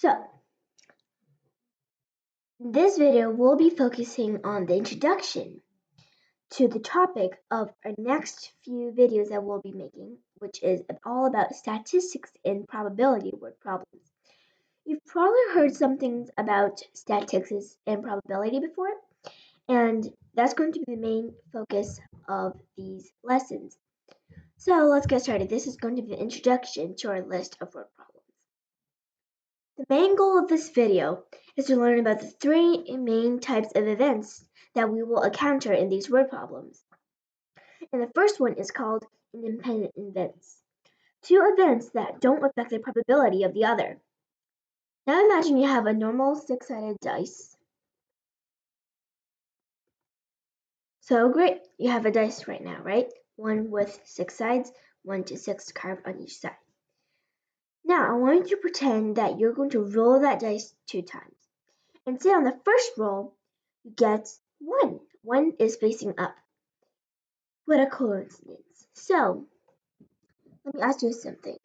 So, this video will be focusing on the introduction to the topic of our next few videos that we'll be making, which is all about statistics and probability word problems. You've probably heard some things about statistics and probability before, and that's going to be the main focus of these lessons. So let's get started. This is going to be the introduction to our list of word problems. The main goal of this video is to learn about the three main types of events that we will encounter in these word problems. And the first one is called independent events. Two events that don't affect the probability of the other. Now imagine you have a normal six-sided dice. So great, you have a dice right now, right? One with 6 sides, 1 to 6 carved on each side. Now I want you to pretend that you're going to roll that dice 2 times. And say on the first roll, you get 1. 1 is facing up. What a coincidence. So, let me ask you something.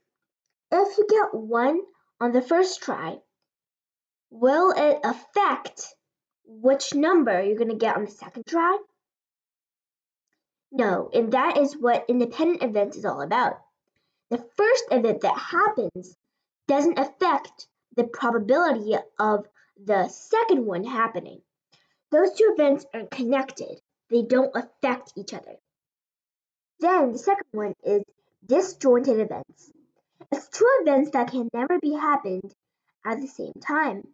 If you get 1 on the first try, will it affect which number you're going to get on the second try? No, and that is what independent events is all about. The first event that happens doesn't affect the probability of the second one happening. Those two events are connected. They don't affect each other. Then the second one is disjointed events. It's two events that can never be happened at the same time.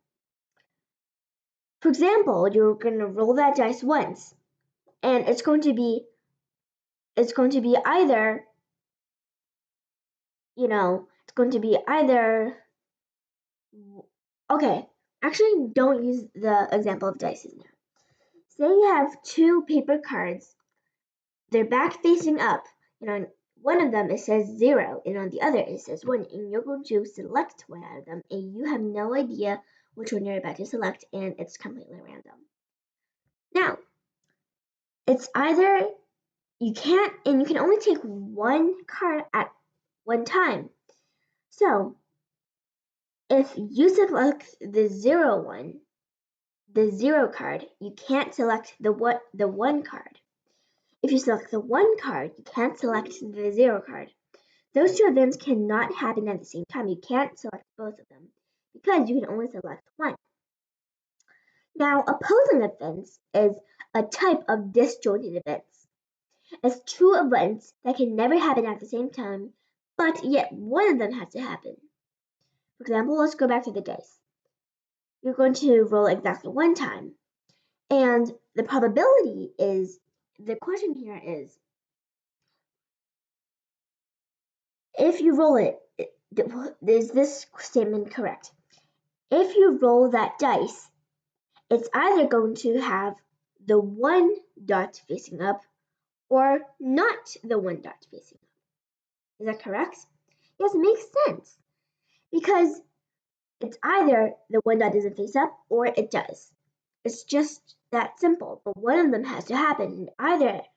For example, you're going to roll that dice once, and it's going to be either, okay, actually don't use the example of dice now. Say you have two paper cards, they're back facing up, and on one of them it says 0, and on the other it says 1, and you're going to select one out of them, and you have no idea which one you're about to select, and it's completely random. Now, it's either you can only take one card at one time. So, if you select the 0 one, the 0 card, you can't select the 1 card. If you select the 1 card, you can't select the 0 card. Those two events cannot happen at the same time. You can't select both of them because you can only select one. Now, opposing events is a type of disjointed events. It's two events that can never happen at the same time, but yet one of them has to happen. For example, let's go back to the dice. You're going to roll exactly one time, and the probability is, the question here is, if you roll it, is this statement correct? If you roll that dice, it's either going to have the 1 dot facing up or not the 1 dot facing up. Is that correct? Yes, it makes sense. Because it's either the 1 dot doesn't face up or it does. It's just that simple. But one of them has to happen. It's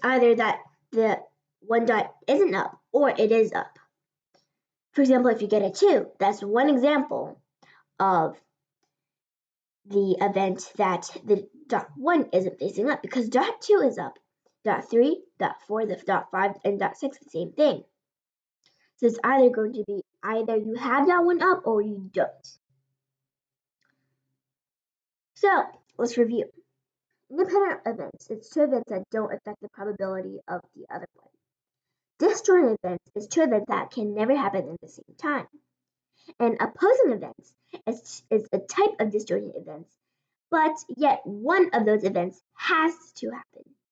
either that the 1 dot isn't up or it is up. For example, if you get a 2, that's one example of the event that the dot 1 isn't facing up because dot 2 is up. Dot 3, dot 4, the dot 5, and dot 6 the same thing. So it's either going to be either you have that one up or you don't. So let's review. Independent events, it's two events that don't affect the probability of the other one. Disjointed events is two events that can never happen at the same time. And opposing events is a type of disjointed events, but yet one of those events has to happen.